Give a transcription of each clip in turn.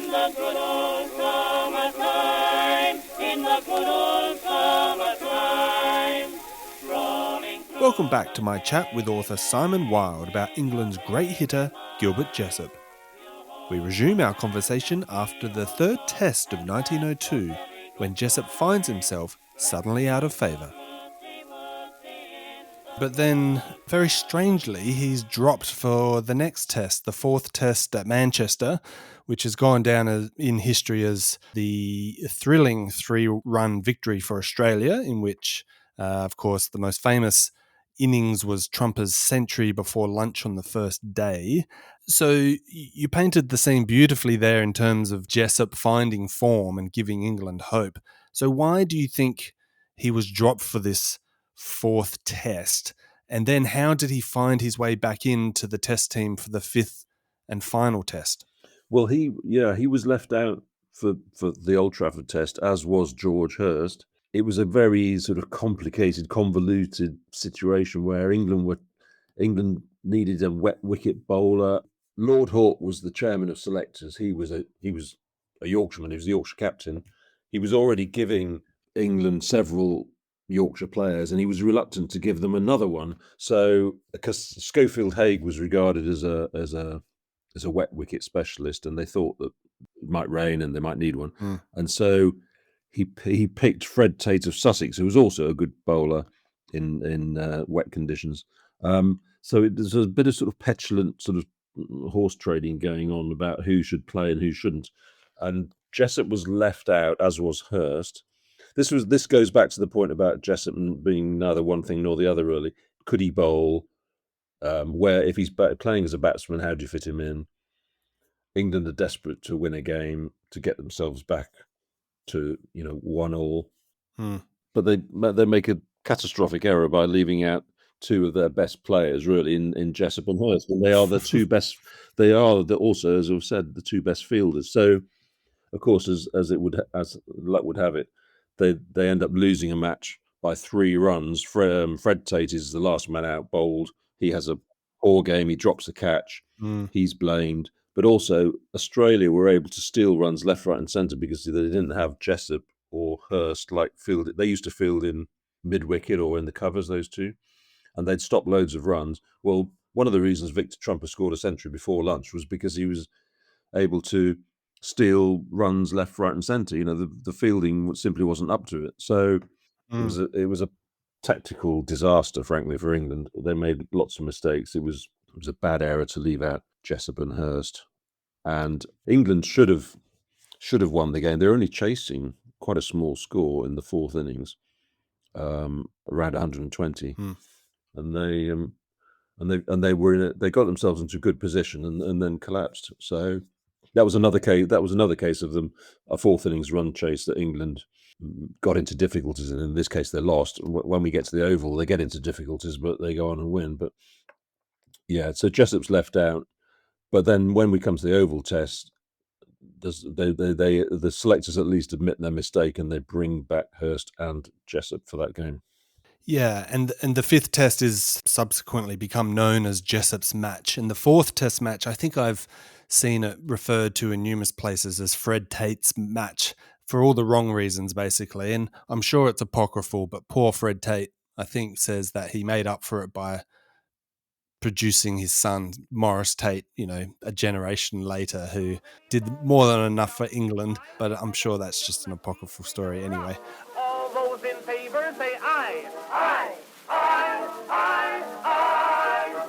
In the good old summertime, in the good old summertime. Welcome back to my chat with author Simon Wilde about England's great hitter Gilbert Jessop. We resume our conversation after the third test of 1902, when Jessop finds himself suddenly out of favour. But then, very strangely, he's dropped for the next test, the fourth test at Manchester, which has gone down in history as the thrilling 3-run victory for Australia, in which, of course, the most famous innings was Trumper's century before lunch on the first day. So you painted the scene beautifully there in terms of Jessop finding form and giving England hope. So why do you think he was dropped for this fourth test? And then how did he find his way back into the test team for the fifth and final test? Well, he was left out for the Old Trafford test, as was George Hurst. It was a very sort of complicated, convoluted situation where England needed a wet wicket bowler. Lord Hawke was the chairman of selectors. He was a Yorkshireman. He was the Yorkshire captain. He was already giving England several Yorkshire players, and he was reluctant to give them another one. So, because Schofield Hague was regarded as a wet wicket specialist, and they thought that it might rain and they might need one, and so he picked Fred Tate of Sussex, who was also a good bowler in wet conditions. So there's a bit of sort of petulant sort of horse trading going on about who should play and who shouldn't. And Jessop was left out, as was Hurst. This goes back to the point about Jessop being neither one thing nor the other, really. Could he bowl? Where, if he's playing as a batsman, how do you fit him in? England are desperate to win a game to get themselves back to 1-1. But they make a catastrophic error by leaving out two of their best players, really, in Jessop and Hurst. And they are the two best. They are also, as I've said, the two best fielders. So, of course, as luck would have it, they end up losing a match by 3 runs. Fred Tate is the last man out, bowled. He has a poor game. He drops a catch. He's blamed. But also, Australia were able to steal runs left, right, and centre because they didn't have Jessop or Hurst field. They used to field in mid-wicket or in the covers, those two, and they'd stop loads of runs. Well, one of the reasons Victor Trumper scored a century before lunch was because he was able to steal runs left, right, and centre. The fielding simply wasn't up to it. So it was a tactical disaster, frankly, for England. They made lots of mistakes. It was a bad error to leave out Jessop and Hurst, and England should have won the game. They're only chasing quite a small score in the fourth innings, around 120, and they were in it. They got themselves into a good position and then collapsed. So that was another case. That was another case of a fourth innings run chase that England got into difficulties, and in this case they lost. When we get to the Oval, they get into difficulties, but they go on and win. But yeah, so Jessop's left out. But then when we come to the Oval test, the selectors at least admit their mistake and they bring back Hurst and Jessop for that game. Yeah, and the fifth test is subsequently become known as Jessop's match. And the fourth test match, I think I've seen it referred to in numerous places as Fred Tate's match for all the wrong reasons, basically. And I'm sure it's apocryphal, but poor Fred Tate, I think, says that he made up for it by producing his son, Maurice Tate, a generation later, who did more than enough for England. But I'm sure that's just an apocryphal story anyway. All those in favour say aye. Aye. Aye. Aye. Aye.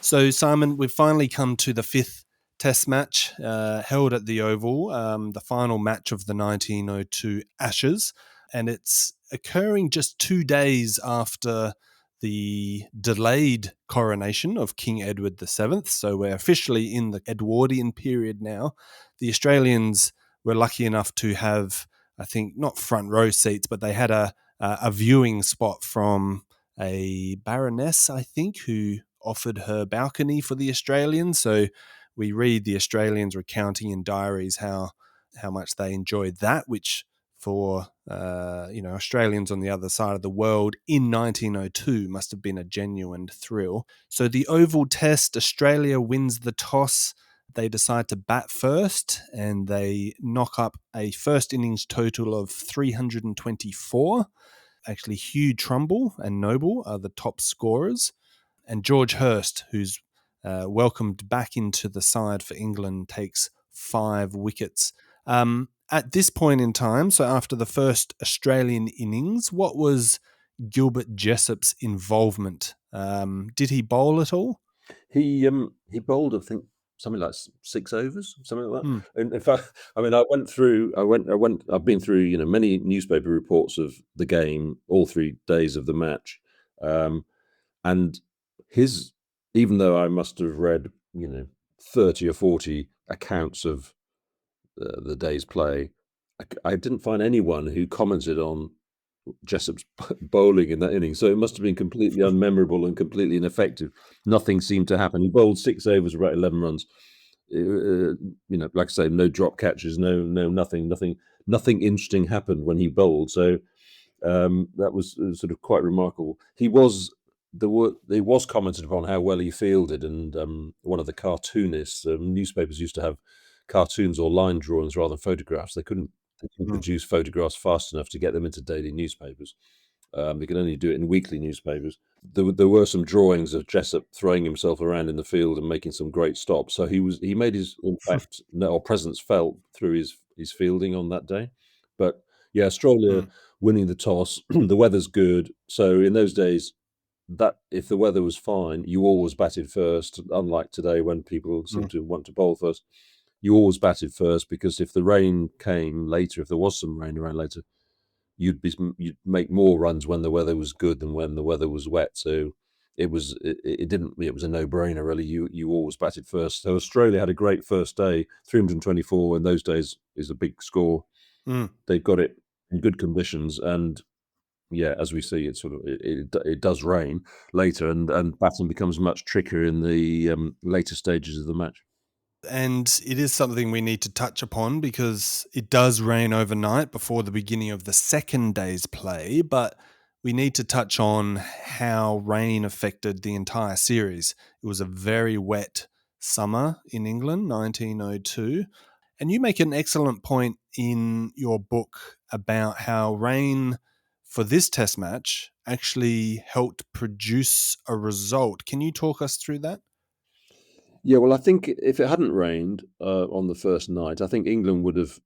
So, Simon, we've finally come to the fifth test match held at the Oval, the final match of the 1902 Ashes. And it's occurring just 2 days after the delayed coronation of King Edward VII. So we're officially in the Edwardian period now. The Australians were lucky enough to have, I think, not front row seats, but they had a viewing spot from a baroness, I think, who offered her balcony for the Australians. So we read the Australians recounting in diaries how much they enjoyed that, which for Australians on the other side of the world in 1902 must have been a genuine thrill. So the Oval Test, Australia wins the toss. they decide to bat first, and they knock up a first innings total of 324. Actually, Hugh Trumbull and Noble are the top scorers. And George Hurst, who's welcomed back into the side for England, takes 5 wickets. At this point in time, so after the first Australian innings, what was Gilbert Jessop's involvement? Did he bowl at all? He bowled, I think, something like 6 overs, something like that. Hmm. And in fact, I mean, I've been through, many newspaper reports of the game, all 3 days of the match. And even though I must have read, 30 or 40 accounts of the day's play, I didn't find anyone who commented on Jessop's bowling in that inning. So it must have been completely unmemorable and completely ineffective. Nothing seemed to happen. He bowled 6 overs, about 11 runs. Like I say, no drop catches, nothing interesting happened when he bowled. So that was sort of quite remarkable. It was commented upon how well he fielded, and one of the cartoonists, newspapers used to have cartoons or line drawings rather than photographs. They couldn't produce photographs fast enough to get them into daily newspapers. They could only do it in weekly newspapers. There were some drawings of Jessop throwing himself around in the field and making some great stops. So he made his impact or presence felt through his fielding on that day. But yeah, Australia winning the toss, the weather's good. So in those days, that if the weather was fine, you always batted first. Unlike today, when people seem to want to bowl first, you always batted first, because if the rain came later, if there was some rain around later, you'd make more runs when the weather was good than when the weather was wet. So it was a no-brainer really. You always batted first. So Australia had a great first day. 324 in those days is a big score. They've got it in good conditions, and yeah, as we see, it does rain later, and batting becomes much trickier in the later stages of the match. And it is something we need to touch upon, because it does rain overnight before the beginning of the second day's play, but we need to touch on how rain affected the entire series. It was a very wet summer in England, 1902. And you make an excellent point in your book about how rain for this test match actually helped produce a result. Can you talk us through that? Yeah, well, I think if it hadn't rained on the first night, I think England would have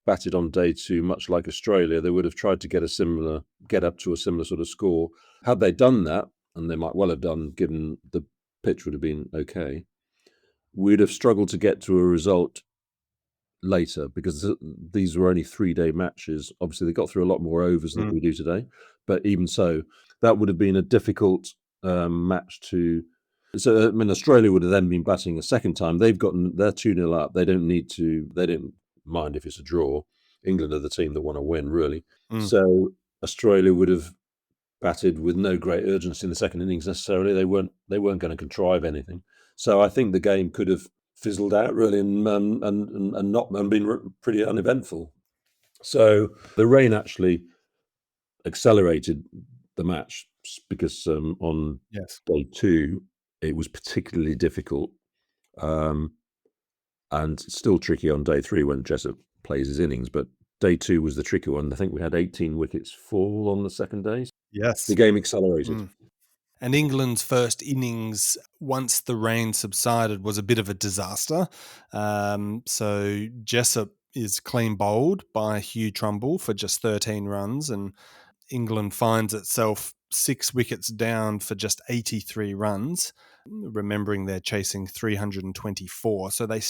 batted on day 2, much like Australia. They would have tried to get up to a similar sort of score. Had they done that, and they might well have done, given the pitch would have been okay, we'd have struggled to get to a result later, because these were only 3-day matches. Obviously, they got through a lot more overs than we do today, but even so, that would have been a difficult match to. So, I mean, Australia would have then been batting a second time. They're 2-0 up. They don't mind if it's a draw. England are the team that want to win, really. So Australia would have batted with no great urgency in the second innings necessarily. They weren't going to contrive anything. So I think the game could have fizzled out really, and been pretty uneventful. So the rain actually accelerated the match, because on day 2 it was particularly difficult, and still tricky on day 3 when Jessop plays his innings. But day 2 was the tricky one. I think we had 18 wickets fall on the second day. Yes. The game accelerated. And England's first innings, once the rain subsided, was a bit of a disaster. So Jessop is clean bowled by Hugh Trumbull for just 13 runs, and England finds itself 6 wickets down for just 83 runs, remembering they're chasing 324. So they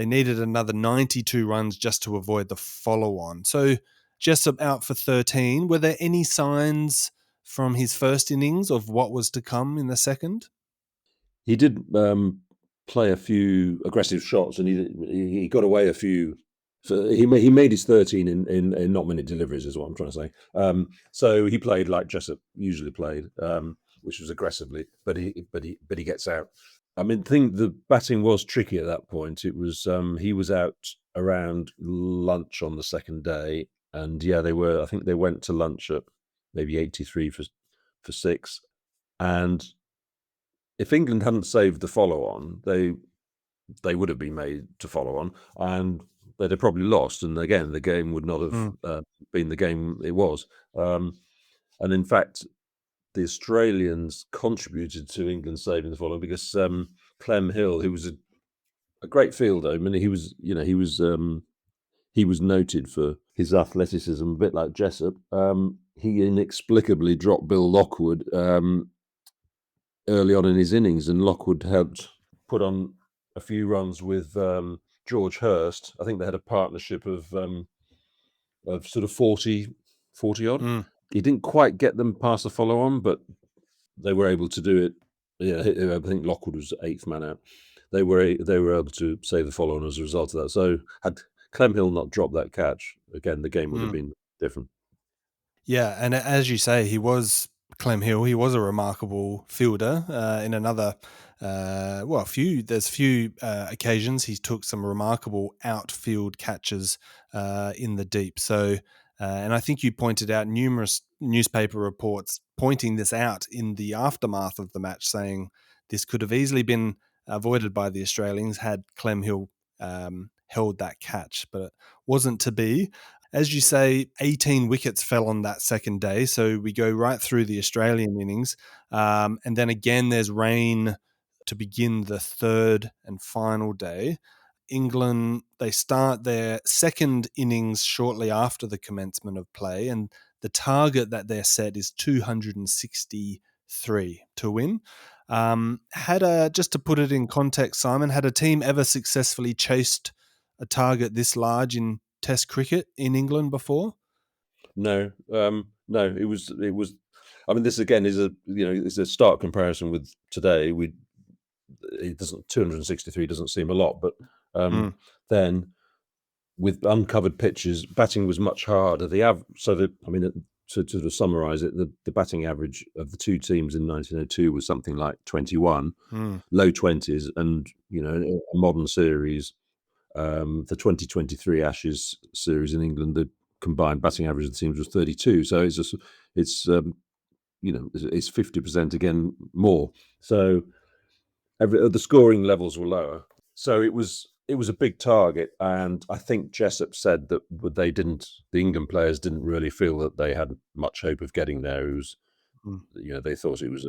needed another 92 runs just to avoid the follow-on. So Jessop out for 13. Were there any signs from his first innings of what was to come in the second? He did play a few aggressive shots, and he got away a few. So he made his 13 in not many deliveries, is what I'm trying to say. So he played like Jessop usually played, which was aggressively, but he gets out. I mean, I think the batting was tricky at that point. It was he was out around lunch on the second day, and yeah, I think they went to lunch at maybe 83 for 6, and if England hadn't saved the follow-on, they would have been made to follow on, and they'd have probably lost. And again, the game would not have Mm. been the game it was. And in fact, the Australians contributed to England saving the follow because Clem Hill, who was a great fielder, I mean, he was noted for his athleticism, a bit like Jessop. He inexplicably dropped Bill Lockwood early on in his innings, and Lockwood helped put on a few runs with George Hurst. I think they had a partnership of sort of 40 odd. Mm. He didn't quite get them past the follow on, but they were able to do it. Yeah, I think Lockwood was eighth man out. They were able to save the follow on as a result of that. So had Clem Hill not dropped that catch, again the game would have Mm. been different. Yeah, and as you say, he was Clem Hill. He was a remarkable fielder. In another, there's few occasions he took some remarkable outfield catches in the deep. So, and I think you pointed out numerous newspaper reports pointing this out in the aftermath of the match, saying this could have easily been avoided by the Australians had Clem Hill held that catch, but it wasn't to be. As you say, 18 wickets fell on that second day. So we go right through the Australian innings. And then again, there's rain to begin the third and final day. England, they start their second innings shortly after the commencement of play. And the target that they're set is 263 to win. Just to put it in context, Simon, had a team ever successfully chased a target this large in Test cricket in England before? No, no, it was. I mean, this again is it's a stark comparison with today. It doesn't 263 doesn't seem a lot, but Mm. then with uncovered pitches, batting was much harder. To summarise it, the batting average of the two teams in 1902 was something like 21, Mm. low 20s, and a modern series, the 2023 Ashes series in England, the combined batting average of the teams was 32. So it's 50% again more. So the scoring levels were lower. So it was a big target, and I think Jessop said that the England players didn't really feel that they had much hope of getting there. It was, Mm. they thought it was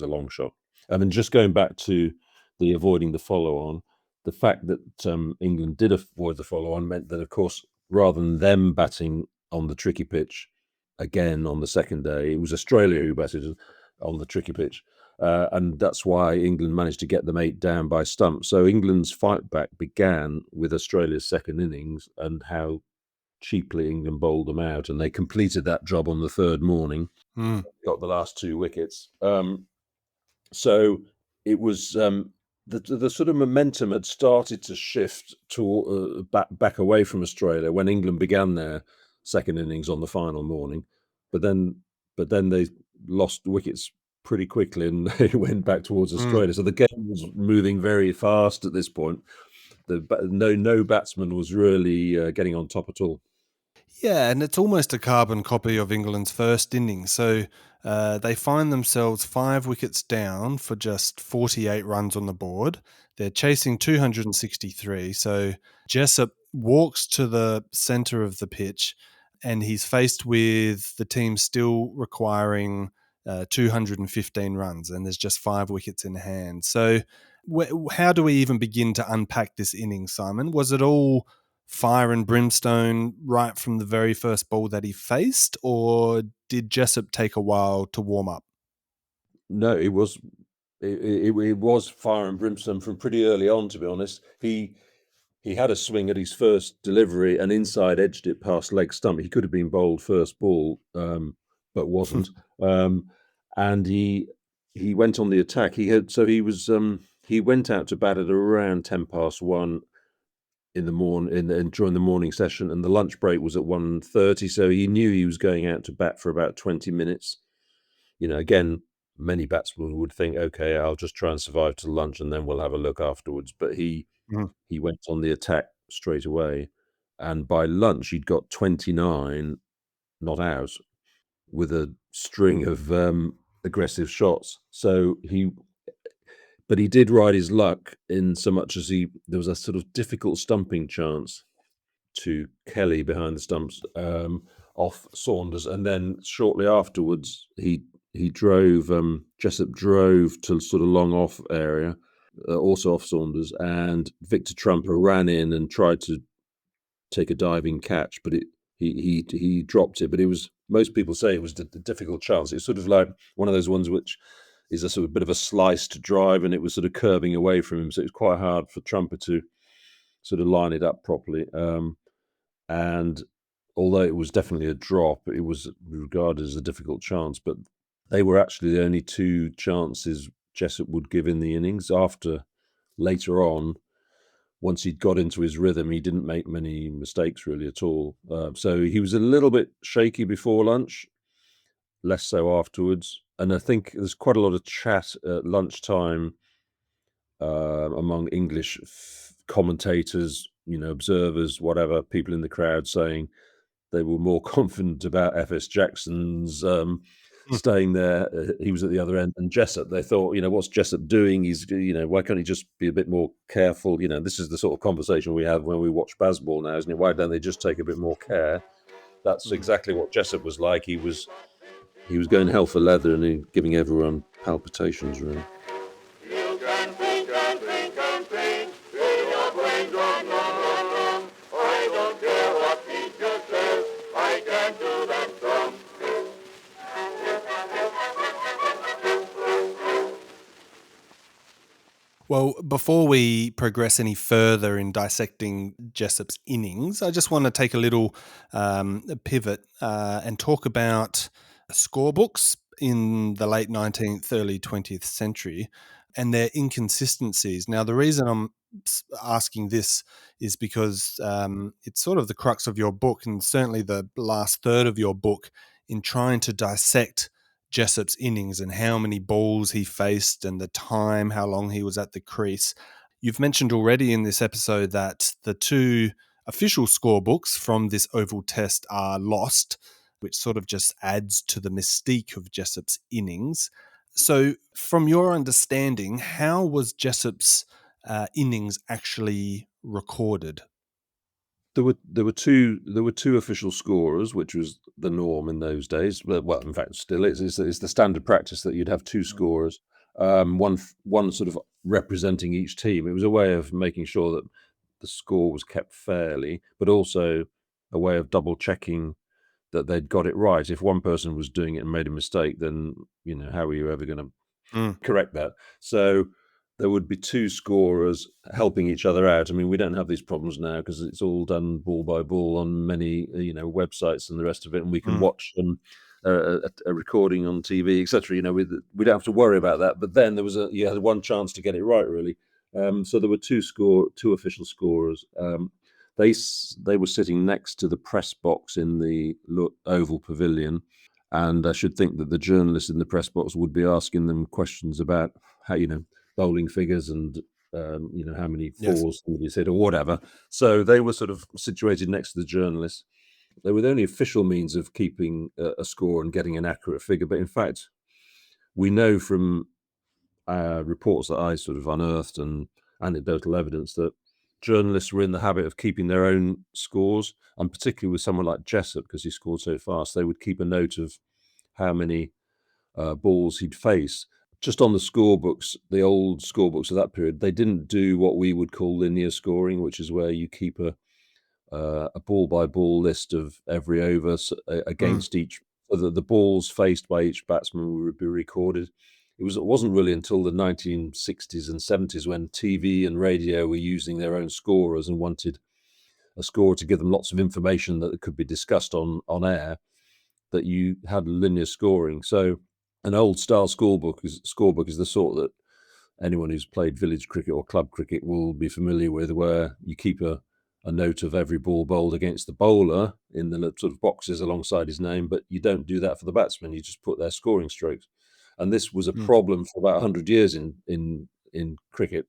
a long shot. And then just going back to the avoiding the follow on, the fact that England did avoid the follow on meant that, of course, rather than them batting on the tricky pitch again on the second day, it was Australia who batted on the tricky pitch. And that's why England managed to get them 8 down by stump. So England's fight back began with Australia's second innings and how cheaply England bowled them out. And they completed that job on the third morning, Mm. got the last 2 wickets. So it was the sort of momentum had started to shift to back away from Australia when England began their second innings on the final morning, but then they lost wickets pretty quickly and they went back towards Mm. Australia. So the game was moving very fast at this point. No batsman was really getting on top at all. Yeah, and it's almost a carbon copy of England's first innings. So they find themselves 5 wickets down for just 48 runs on the board. They're chasing 263. So Jessop walks to the centre of the pitch and he's faced with the team still requiring 215 runs, and there's just 5 wickets in hand. So how do we even begin to unpack this innings, Simon? Was it all fire and brimstone right from the very first ball that he faced, or did Jessop take a while to warm up? No, it was fire and brimstone from pretty early on, to be honest. He had a swing at his first delivery and inside edged it past leg stump. He could have been bowled first ball, but wasn't. And he went on the attack. He went out to bat at around 1:10 in the morning, during the morning session, and the lunch break was at 1:30. So he knew he was going out to bat for about 20 minutes. Again, many batsmen would think, okay, I'll just try and survive to lunch and then we'll have a look afterwards. But Mm. he went on the attack straight away, and by lunch he'd got 29 not out with a string of aggressive shots. So But he did ride his luck in so much as there was a sort of difficult stumping chance to Kelly behind the stumps, off Saunders, and then shortly afterwards he drove, Jessop drove to sort of long off area, also off Saunders, and Victor Trumper ran in and tried to take a diving catch, but he dropped it. But it was, most people say it was a difficult chance. It's sort of like one of those ones which is a sort of bit of a sliced drive, and it was sort of curving away from him, so it was quite hard for Trumper to sort of line it up properly. And although it was definitely a drop, it was regarded as a difficult chance. But they were actually the only two chances Jessop would give in the innings. After, later on, once he'd got into his rhythm, he didn't make many mistakes really at all. So he was a little bit shaky before lunch, less so afterwards. And I think there's quite a lot of chat at lunchtime among English commentators, observers, whatever, people in the crowd, saying they were more confident about FS Jackson's staying there. He was at the other end, and Jessop, they thought, what's Jessop doing? He's, why can't he just be a bit more careful? This is the sort of conversation we have when we watch baseball now, isn't it? Why don't they just take a bit more care? That's exactly what Jessop was like. He was going hell for leather and giving everyone palpitations, really. You can think, till your brains run wrong. I don't care what teacher says, I can do that song. Well, before we progress any further in dissecting Jessop's innings, I just want to take a little pivot and talk about scorebooks in the late 19th, early 20th century and their inconsistencies. Now, the reason I'm asking this is because it's sort of the crux of your book, and certainly the last third of your book, in trying to dissect Jessop's innings and how many balls he faced and the time, how long he was at the crease. You've mentioned already in this episode that the two official scorebooks from this Oval Test are lost, which sort of just adds to the mystique of Jessop's innings. So from your understanding, how was Jessop's innings actually recorded? There were two official scorers, which was the norm in those days. Well, in fact, still is. It's the standard practice that you'd have two scorers, one sort of representing each team. It was a way of making sure that the score was kept fairly, but also a way of double checking that they'd got it right. If one person was doing it and made a mistake, then how were you ever going to correct that? So there would be two scorers helping each other out. I mean, we don't have these problems now because it's all done ball by ball on many, websites and the rest of it, and we can watch them, a recording on TV, etc. We don't have to worry about that. But then you had one chance to get it right, really. So there were two official scorers. They were sitting next to the press box in the Oval Pavilion, and I should think that the journalists in the press box would be asking them questions about how, bowling figures and how many fours somebody's hit or whatever. So they were sort of situated next to the journalists. They were the only official means of keeping a score and getting an accurate figure. But in fact, we know from reports that I sort of unearthed and anecdotal evidence that journalists were in the habit of keeping their own scores, and particularly with someone like Jessop, because he scored so fast, they would keep a note of how many balls he'd face. Just on the scorebooks, the old scorebooks of that period, they didn't do what we would call linear scoring, which is where you keep a ball by ball list of every over against each, so that the balls faced by each batsman would be recorded. It wasn't really until the 1960s and 70s when TV and radio were using their own scorers and wanted a scorer to give them lots of information that could be discussed on air, that you had linear scoring. So an old style scorebook is the sort that anyone who's played village cricket or club cricket will be familiar with, where you keep a note of every ball bowled against the bowler in the sort of boxes alongside his name, but you don't do that for the batsman. You just put their scoring strokes. And this was a problem for about 100 years in cricket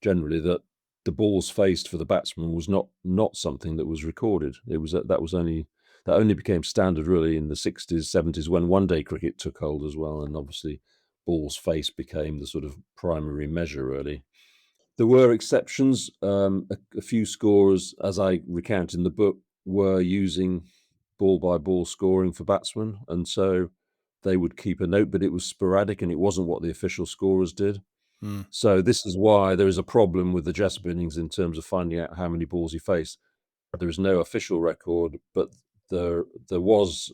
generally, that the balls faced for the batsman was not something that was recorded. It was that only became standard really in the 60s, 70s, when one-day cricket took hold as well, and obviously balls faced became the sort of primary measure, really. There were exceptions. A few scorers, as I recount in the book, were using ball-by-ball scoring for batsmen, and so they would keep a note, but it was sporadic, and it wasn't what the official scorers did. Mm. So this is why there is a problem with the Jessop innings in terms of finding out how many balls he faced. There is no official record, but there was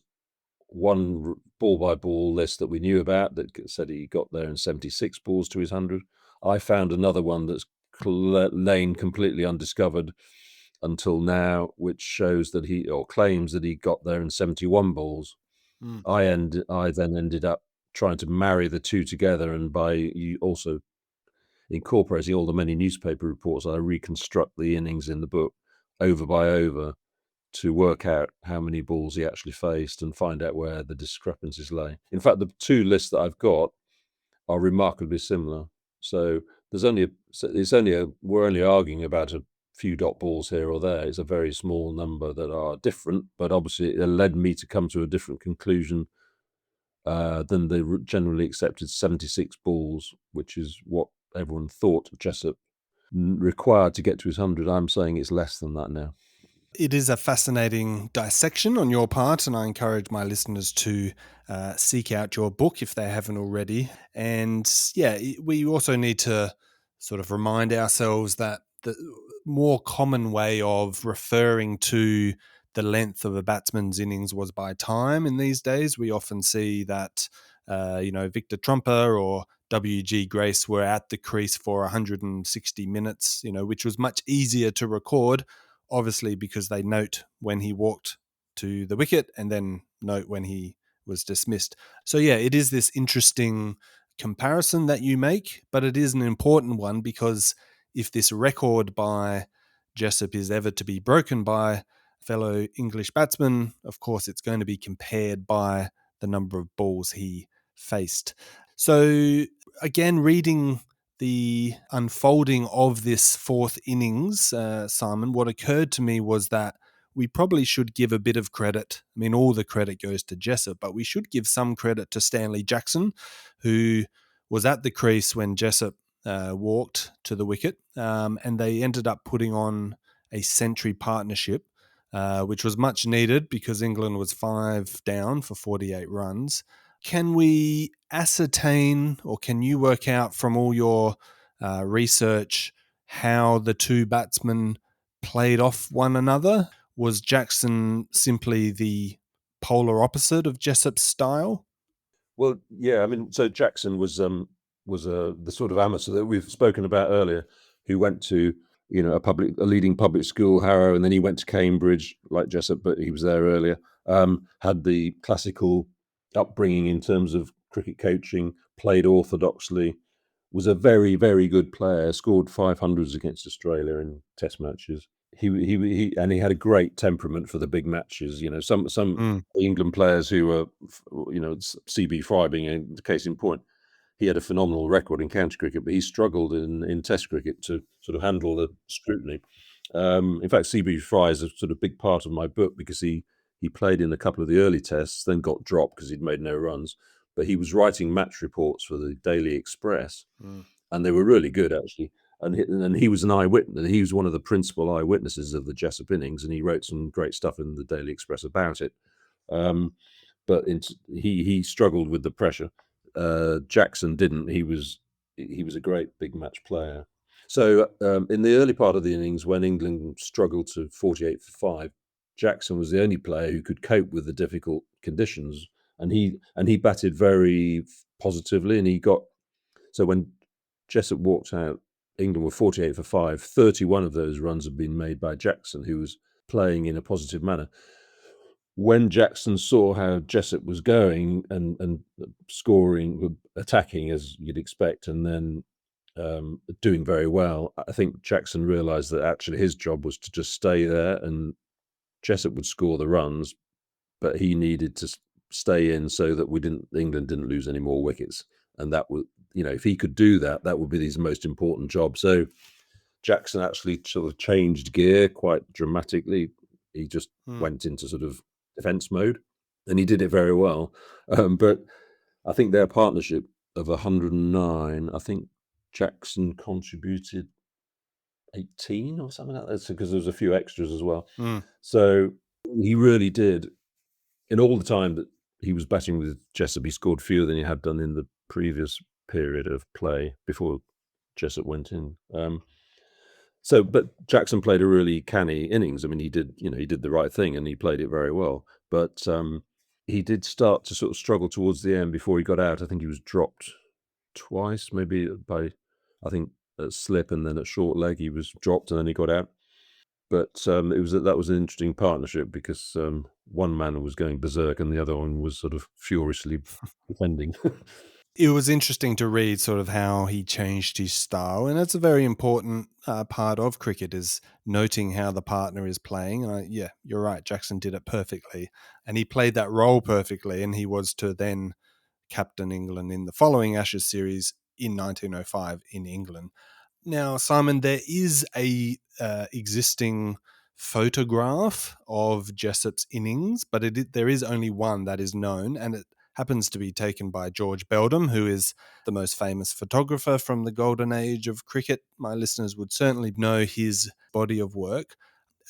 one ball-by-ball list that we knew about that said he got there in 76 balls to his 100. I found another one that's lain completely undiscovered until now, which shows that claims that he got there in 71 balls. Mm. I then ended up trying to marry the two together, and by also incorporating all the many newspaper reports, I reconstruct the innings in the book over by over to work out how many balls he actually faced and find out where the discrepancies lay. In fact, the two lists that I've got are remarkably similar. So we're only arguing about a few dot balls here or there. It's a very small number that are different, but obviously it led me to come to a different conclusion than the generally accepted 76 balls, which is what everyone thought Jessop required to get to his 100. I'm saying it's less than that now. It is a fascinating dissection on your part, and I encourage my listeners to seek out your book if they haven't already. And yeah, we also need to sort of remind ourselves that the more common way of referring to the length of a batsman's innings was by time in these days. We often see that, Victor Trumper or W.G. Grace were at the crease for 160 minutes, which was much easier to record, obviously because they note when he walked to the wicket and then note when he was dismissed. So yeah, it is this interesting comparison that you make, but it is an important one because if this record by Jessop is ever to be broken by fellow English batsman, of course it's going to be compared by the number of balls he faced. So again, reading the unfolding of this fourth innings, Simon, what occurred to me was that we probably should give a bit of credit. I mean, all the credit goes to Jessop, but we should give some credit to Stanley Jackson, who was at the crease when Jessop walked to the wicket, and they ended up putting on a century partnership, which was much needed because England was 5 down for 48 runs. Can we ascertain, or can you work out from all your research how the two batsmen played off one another? Was Jackson simply the polar opposite of Jessop's style? Well, yeah, I mean, so Jackson was the sort of amateur that we've spoken about earlier, who went to a leading public school, Harrow, and then he went to Cambridge like Jessop, but he was there earlier. Had the classical upbringing in terms of cricket coaching, played orthodoxly, was a very, very good player, scored 500s against Australia in Test matches. He had a great temperament for the big matches. Some England players who were, CB Fry being a case in point, he had a phenomenal record in county cricket, but he struggled in Test cricket to sort of handle the scrutiny. In fact, CB Fry is a sort of big part of my book because he played in a couple of the early tests, then got dropped because he'd made no runs. But he was writing match reports for the Daily Express, and they were really good actually. And he was an eyewitness. He was one of the principal eyewitnesses of the Jessop innings, and he wrote some great stuff in the Daily Express about it. But he struggled with the pressure. Jackson didn't. He was a great big match player. So in the early part of the innings, when England struggled to 48 for 5, Jackson was the only player who could cope with the difficult conditions, and he batted very positively. And so when Jessop walked out, England were 48 for 5. 31 of those runs had been made by Jackson, who was playing in a positive manner. When Jackson saw how Jessop was going and scoring, attacking as you'd expect, and then doing very well, I think Jackson realised that actually his job was to just stay there, and Jessop would score the runs, but he needed to stay in so that England didn't lose any more wickets. And that would, if he could do that, that would be his most important job. So Jackson actually sort of changed gear quite dramatically. He just went into sort of defence mode, and he did it very well. But I think their partnership of 109, I think Jackson contributed 18 or something like that, because there was a few extras as well. So he really did, in all the time that he was batting with Jessop, he scored fewer than he had done in the previous period of play before Jessop went in. But Jackson played a really canny innings. I mean, he did the right thing and he played it very well. But he did start to sort of struggle towards the end before he got out. I think he was dropped twice, maybe by, I think, at slip and then at short leg he was dropped and then he got out. But that was an interesting partnership because one man was going berserk and the other one was sort of furiously defending. It was interesting to read sort of how he changed his style, and that's a very important part of cricket, is noting how the partner is playing. And yeah, you're right, Jackson did it perfectly, and he played that role perfectly, and he was to then captain England in the following Ashes series in 1905 in England. Now, Simon, there is a existing photograph of Jessop's innings, but there is only one that is known, and it happens to be taken by George Beldam, who is the most famous photographer from the golden age of cricket. My listeners would certainly know his body of work.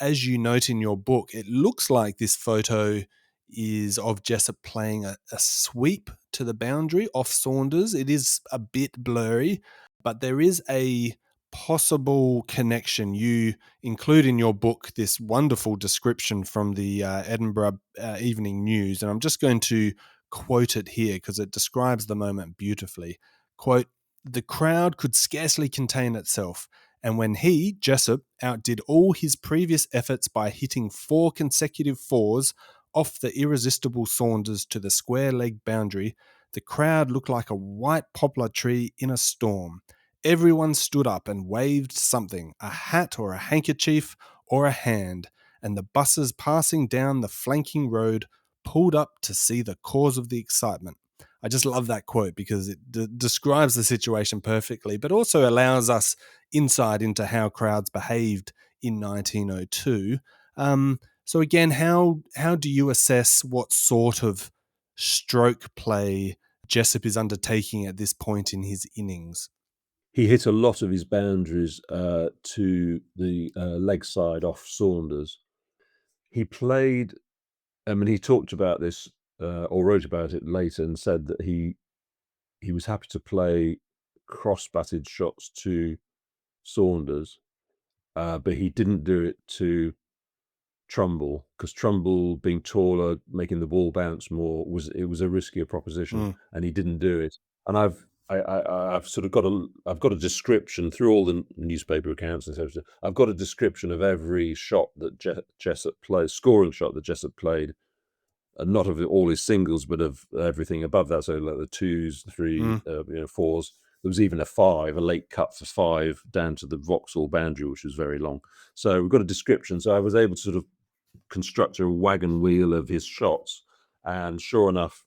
As you note in your book, it looks like this photo is of Jessop playing a sweep to the boundary off Saunders. It is a bit blurry, but there is a possible connection. You include in your book this wonderful description from the Edinburgh Evening News, and I'm just going to quote it here because it describes the moment beautifully. Quote, "The crowd could scarcely contain itself, and when he, Jessop, outdid all his previous efforts by hitting 4 consecutive fours off the irresistible Saunders to the square leg boundary, the crowd looked like a white poplar tree in a storm. Everyone stood up and waved something, a hat or a handkerchief or a hand, and the buses passing down the flanking road pulled up to see the cause of the excitement." I just love that quote because it describes the situation perfectly, but also allows us insight into how crowds behaved in 1902. So again, how do you assess what sort of stroke play Jessop is undertaking at this point in his innings? He hit a lot of his boundaries to the leg side off Saunders. He played, I mean, he talked about this or wrote about it later and said that he was happy to play cross-batted shots to Saunders, but he didn't do it to Trumbull because Trumbull, being taller, making the ball bounce more, was a riskier proposition, and he didn't do it. And I've sort of got a description through all the newspaper accounts and so I've got a description of every shot that Jessop played, scoring shot that Jessop played, and not of all his singles, but of everything above that. So like the 2s, 3, 4s. There was even a late cut for 5 down to the Vauxhall boundary, which was very long. So we've got a description. So I was able to sort of construct a wagon wheel of his shots, and sure enough,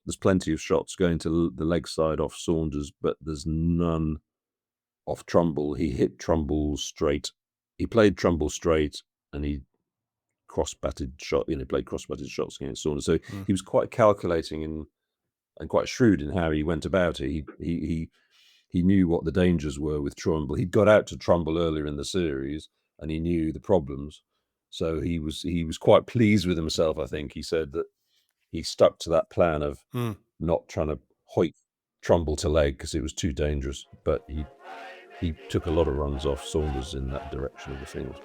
there's plenty of shots going to the leg side off Saunders, but there's none off Trumbull. He hit Trumbull straight. He played Trumbull straight, and he cross-batted shot. Played cross-batted shots against Saunders. So he was quite calculating and quite shrewd in how he went about it. He knew what the dangers were with Trumbull. He'd got out to Trumbull earlier in the series, and he knew the problems. So he was quite pleased with himself. I think he said that he stuck to that plan of not trying to hoik Trumbull to leg because it was too dangerous. But he took a lot of runs off Saunders in that direction of the field.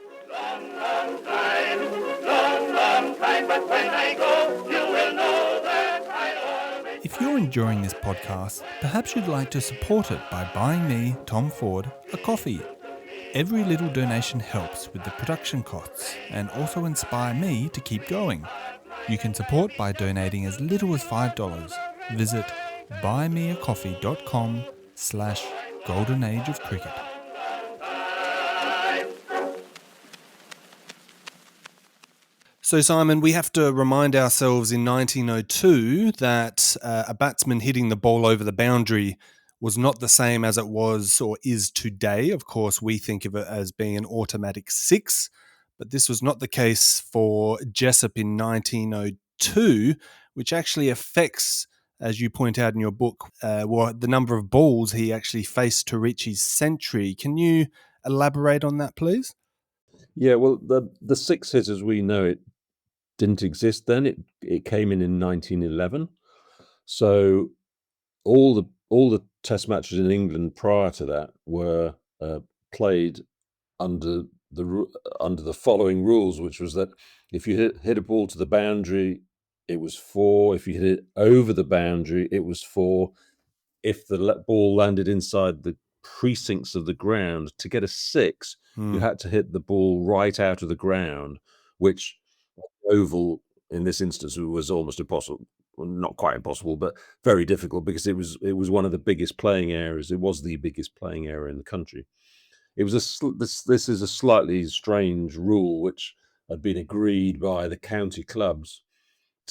Long time, but when I go, you will know that I always... If you're enjoying this podcast, perhaps you'd like to support it by buying me, Tom Ford, a coffee. Every little donation helps with the production costs and also inspire me to keep going. You can support by donating as little as $5. Visit buymeacoffee.com/Golden Age of Cricket. So, Simon, we have to remind ourselves in 1902 that a batsman hitting the ball over the boundary was not the same as it was or is today. Of course, we think of it as being an automatic 6, but this was not the case for Jessop in 1902, which actually affects as you point out in your book, the number of balls he actually faced to reach his century. Can you elaborate on that, please? Yeah, well, the six hit as we know it didn't exist then. It came in 1911. So all the Test matches in England prior to that were played under under the following rules, which was that if you hit a ball to the boundary, it was 4. If you hit it over the boundary, it was 4. If the ball landed inside the precincts of the ground, to get a 6, you had to hit the ball right out of the ground, which oval in this instance was almost impossible. Well, not quite impossible, but very difficult, because it was one of the biggest playing areas. It was the biggest playing area in the country. It was this is a slightly strange rule which had been agreed by the county clubs.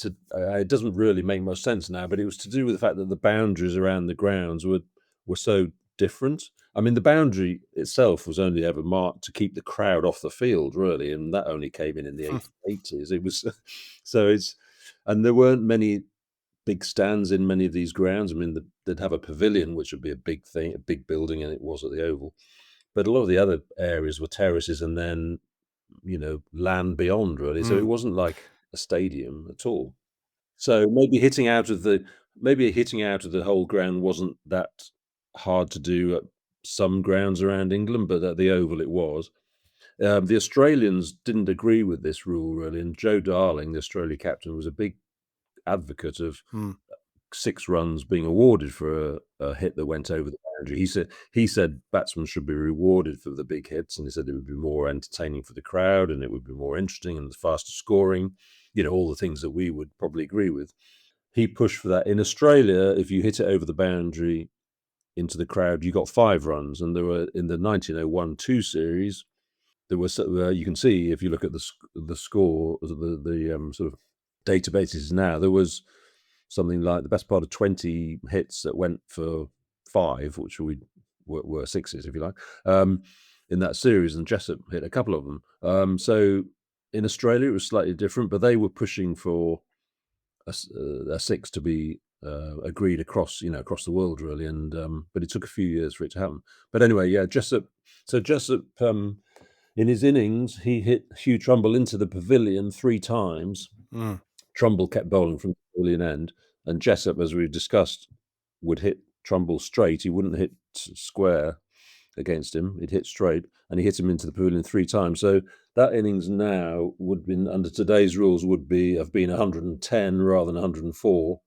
It doesn't really make much sense now, but it was to do with the fact that the boundaries around the grounds were so different. I mean, the boundary itself was only ever marked to keep the crowd off the field, really, and that only came in the 80s. It was and there weren't many big stands in many of these grounds. I mean, they'd have a pavilion, which would be a big thing, a big building, and it was at the Oval. But a lot of the other areas were terraces and then, land beyond, really. So it wasn't like a stadium at all. So maybe hitting out of the whole ground wasn't that hard to do at some grounds around England, but at the Oval it was. The Australians didn't agree with this rule, really, and Joe Darling, the Australia captain, was a big advocate of 6 runs being awarded for a hit that went over the boundary. He said batsmen should be rewarded for the big hits, and he said it would be more entertaining for the crowd, and it would be more interesting and faster scoring. All the things that we would probably agree with. He pushed for that. In Australia, if you hit it over the boundary into the crowd, you got 5 runs, and there were, in the 1901-2 series, there was, you can see if you look at the score, the sort of databases now, there was something like the best part of 20 hits that went for 5, which were sixes, if you like, in that series, and Jessop hit a couple of them. So in Australia, it was slightly different, but they were pushing for a 6 to be agreed across the world, really, and but it took a few years for it to happen. But anyway, yeah, Jessop. In his innings, he hit Hugh Trumbull into the pavilion 3 times. Trumbull kept bowling from the pavilion end, and Jessop, as we've discussed, would hit Trumbull straight. He wouldn't hit square against him. He'd hit straight, and he hit him into the pavilion 3 times. So that innings now would have been, under today's rules, have been 110 rather than 104,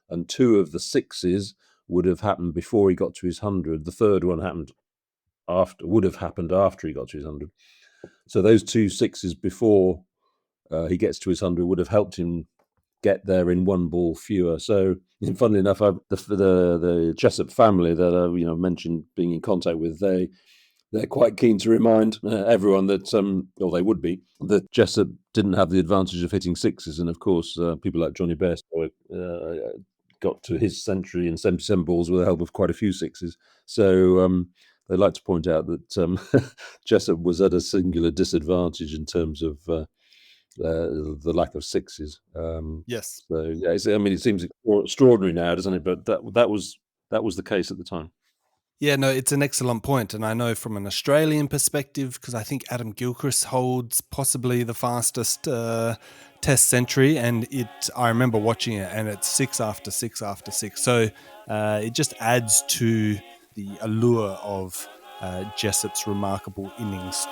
and 2 of the 6s would have happened before he got to his 100. The third one would have happened after he got to his 100. So those 2 6s before he gets to his 100 would have helped him get there in 1 ball fewer. So, funnily enough, the Jessop family that I mentioned being in contact with, they're quite keen to remind everyone that, or they would be, that Jessop didn't have the advantage of hitting 6s, and of course, people like Johnny Bairstow got to his century in 77 balls with the help of quite a few 6s. So they like to point out that Jessop was at a singular disadvantage in terms of the lack of 6s. Yes. So yeah, it seems extraordinary now, doesn't it? But that was the case at the time. Yeah, no, it's an excellent point. And I know from an Australian perspective, because I think Adam Gilchrist holds possibly the fastest Test century, and I remember watching it, and it's 6 after 6 after 6. So it just adds to the allure of Jessop's remarkable innings.